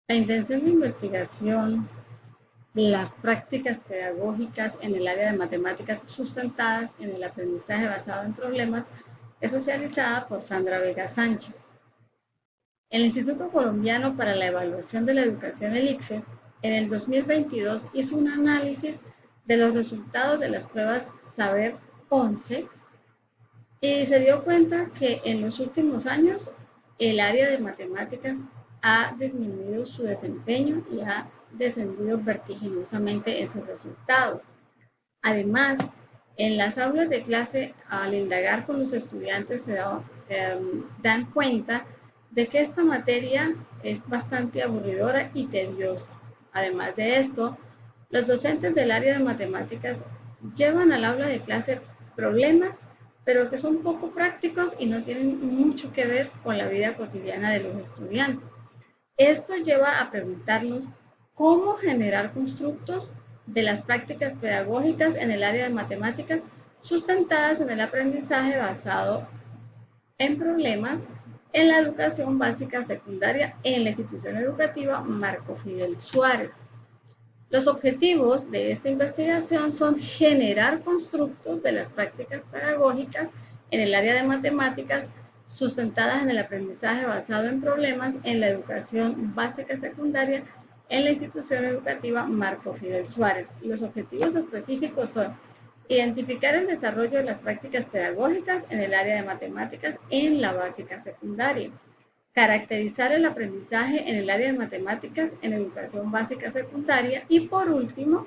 La intención de investigación, las prácticas pedagógicas en el área de matemáticas sustentadas en el aprendizaje basado en problemas, es socializada por Sandra Vega Sánchez. El Instituto Colombiano para la Evaluación de la Educación, el ICFES, en el 2022 hizo un análisis de los resultados de las pruebas Saber 11 y se dio cuenta que en los últimos años el área de matemáticas ha disminuido su desempeño y ha descendido vertiginosamente en sus resultados. Además, en las aulas de clase, al indagar con los estudiantes, dan cuenta de que esta materia es bastante aburridora y tediosa. Además de esto, los docentes del área de matemáticas llevan al aula de clase problemas, pero que son poco prácticos y no tienen mucho que ver con la vida cotidiana de los estudiantes. Esto lleva a preguntarnos cómo generar constructos de las prácticas pedagógicas en el área de matemáticas sustentadas en el aprendizaje basado en problemas en la educación básica secundaria en la institución educativa Marco Fidel Suárez. Los objetivos de esta investigación son generar constructos de las prácticas pedagógicas en el área de matemáticas sustentadas en el aprendizaje basado en problemas en la educación básica secundaria en la institución educativa Marco Fidel Suárez. Los objetivos específicos son identificar el desarrollo de las prácticas pedagógicas en el área de matemáticas en la básica secundaria, caracterizar el aprendizaje en el área de matemáticas en educación básica secundaria y, por último,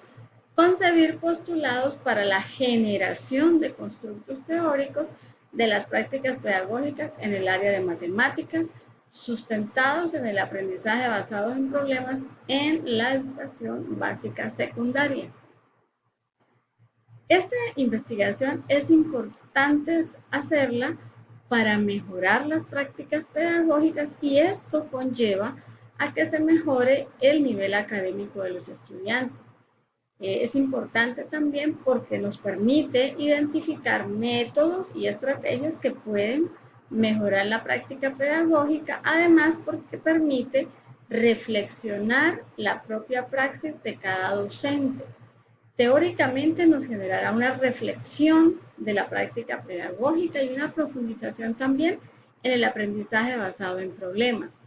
concebir postulados para la generación de constructos teóricos de las prácticas pedagógicas en el área de matemáticas sustentados en el aprendizaje basado en problemas en la educación básica secundaria. Esta investigación es importante hacerla para mejorar las prácticas pedagógicas y esto conlleva a que se mejore el nivel académico de los estudiantes. Es importante también porque nos permite identificar métodos y estrategias que pueden mejorar la práctica pedagógica, además porque permite reflexionar la propia praxis de cada docente. Teóricamente nos generará una reflexión de la práctica pedagógica y una profundización también en el aprendizaje basado en problemas.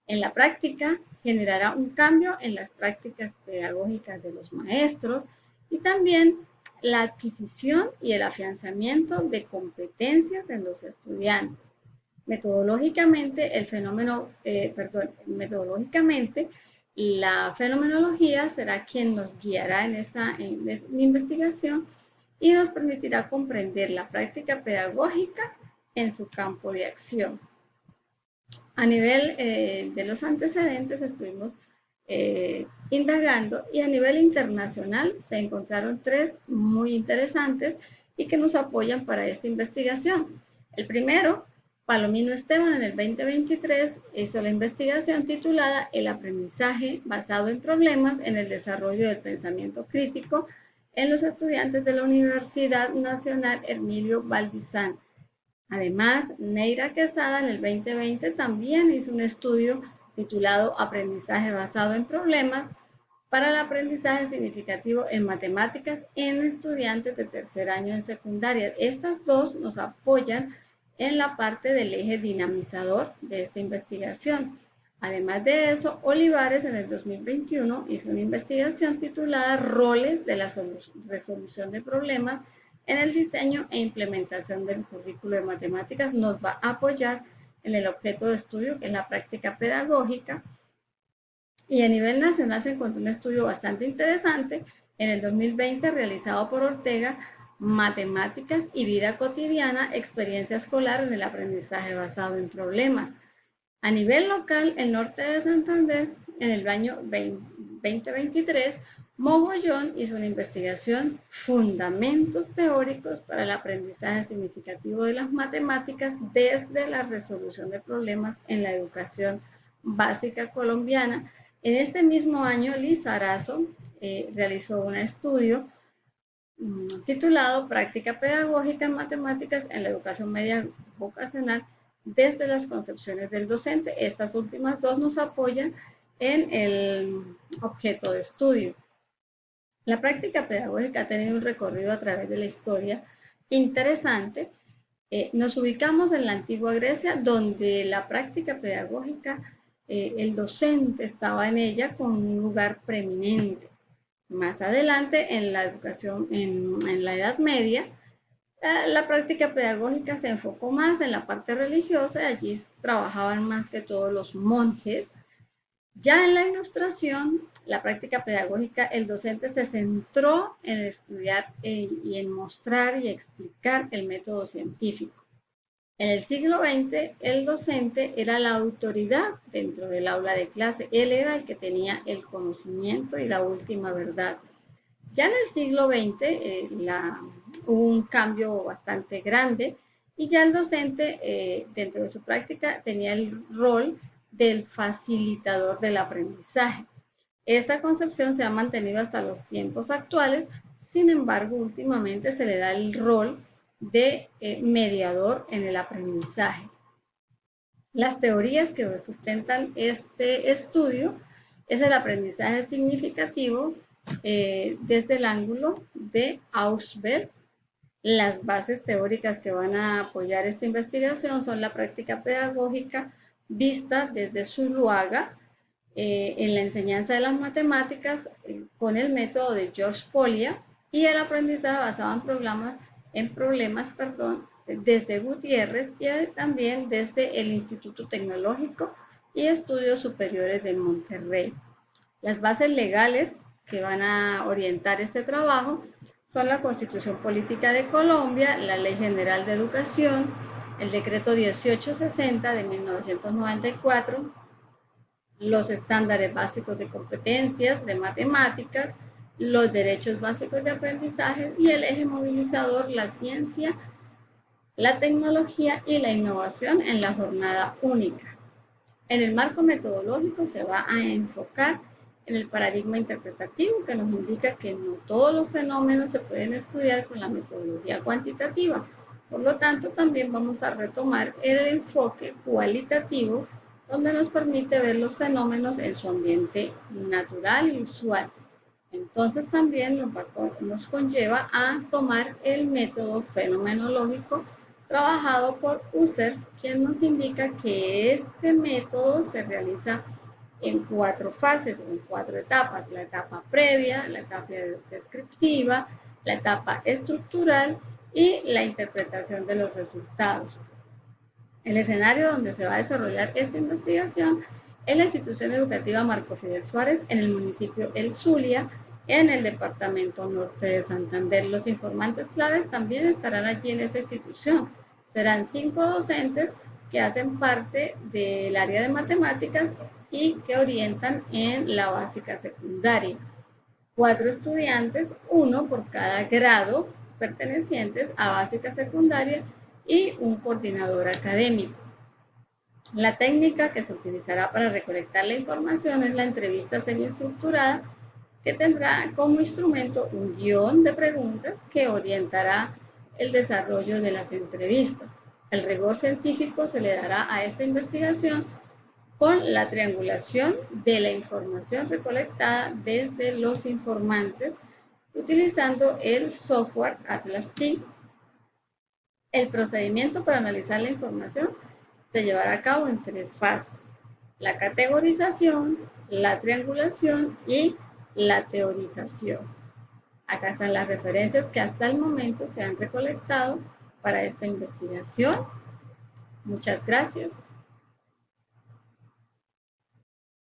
En la práctica generará un cambio en las prácticas pedagógicas de los maestros y también la adquisición y el afianzamiento de competencias en los estudiantes. Metodológicamente, metodológicamente, la fenomenología será quien nos guiará en esta investigación y nos permitirá comprender la práctica pedagógica en su campo de acción. A nivel de los antecedentes estuvimos indagando y a nivel internacional se encontraron tres muy interesantes y que nos apoyan para esta investigación. El primero, Palomino Esteban en el 2023 hizo la investigación titulada El aprendizaje basado en problemas en el desarrollo del pensamiento crítico en los estudiantes de la Universidad Nacional Hermilio Valdizán. Además, Neira Quesada en el 2020 también hizo un estudio titulado Aprendizaje basado en problemas para el aprendizaje significativo en matemáticas en estudiantes de tercer año en secundaria. Estas dos nos apoyan en la parte del eje dinamizador de esta investigación. Además de eso, Olivares en el 2021 hizo una investigación titulada Roles de la resolución de problemas en el diseño e implementación del currículo de matemáticas. Nos va a apoyar en el objeto de estudio, que es la práctica pedagógica. Y a nivel nacional se encontró un estudio bastante interesante en el 2020 realizado por Ortega, Matemáticas y Vida Cotidiana, Experiencia Escolar en el Aprendizaje Basado en Problemas. A nivel local, el norte de Santander, en el año 2023, Mogollón hizo una investigación Fundamentos teóricos para el aprendizaje significativo de las matemáticas desde la resolución de problemas en la educación básica colombiana. En este mismo año, Lizarazo realizó un estudio titulado Práctica Pedagógica en Matemáticas en la Educación Media Vocacional desde las concepciones del docente. Estas últimas dos nos apoyan en el objeto de estudio. La práctica pedagógica ha tenido un recorrido a través de la historia interesante. Nos ubicamos en la antigua Grecia, donde la práctica pedagógica, el docente estaba en ella con un lugar preeminente. Más adelante, en la educación, en la Edad Media, la práctica pedagógica se enfocó más en la parte religiosa, allí trabajaban más que todos los monjes. Ya en la Ilustración, la práctica pedagógica, el docente se centró en estudiar y en mostrar y explicar el método científico. En el siglo XX, el docente era la autoridad dentro del aula de clase. Él era el que tenía el conocimiento y la última verdad. Ya en el siglo XX hubo un cambio bastante grande y ya el docente dentro de su práctica tenía el rol del facilitador del aprendizaje. Esta concepción se ha mantenido hasta los tiempos actuales, sin embargo, últimamente se le da el rol de mediador en el aprendizaje. Las teorías que sustentan este estudio es el aprendizaje significativo desde el ángulo de Ausberg. Las bases teóricas que van a apoyar esta investigación son la práctica pedagógica vista desde Zuluaga en la enseñanza de las matemáticas con el método de George Follia y el aprendizaje basado en problemas, desde Gutiérrez y también desde el Instituto Tecnológico y Estudios Superiores de Monterrey. Las bases legales que van a orientar este trabajo son la Constitución Política de Colombia, la Ley General de Educación, el Decreto 1860 de 1994, los estándares básicos de competencias de matemáticas, los derechos básicos de aprendizaje y el eje movilizador, la ciencia, la tecnología y la innovación en la jornada única. En el marco metodológico se va a enfocar en el paradigma interpretativo que nos indica que no todos los fenómenos se pueden estudiar con la metodología cuantitativa. Por lo tanto, también vamos a retomar el enfoque cualitativo donde nos permite ver los fenómenos en su ambiente natural y usual. Entonces también nos conlleva a tomar el método fenomenológico trabajado por Husserl, quien nos indica que este método se realiza en 4 fases o en 4 etapas: la etapa previa, la etapa descriptiva, la etapa estructural y la interpretación de los resultados. El escenario donde se va a desarrollar esta investigación es la institución educativa Marco Fidel Suárez en el municipio El Zulia, en el departamento norte de Santander. Los informantes claves también estarán allí en esta institución. Serán 5 docentes que hacen parte del área de matemáticas y que orientan en la básica secundaria. 4 estudiantes, 1 por cada grado pertenecientes a básica secundaria y un coordinador académico. La técnica que se utilizará para recolectar la información es la entrevista semiestructurada, que tendrá como instrumento un guión de preguntas que orientará el desarrollo de las entrevistas. El rigor científico se le dará a esta investigación con la triangulación de la información recolectada desde los informantes utilizando el software Atlas-T. El procedimiento para analizar la información se llevará a cabo en 3 fases: la categorización, la triangulación y la teorización. Acá están las referencias que hasta el momento se han recolectado para esta investigación. Muchas gracias.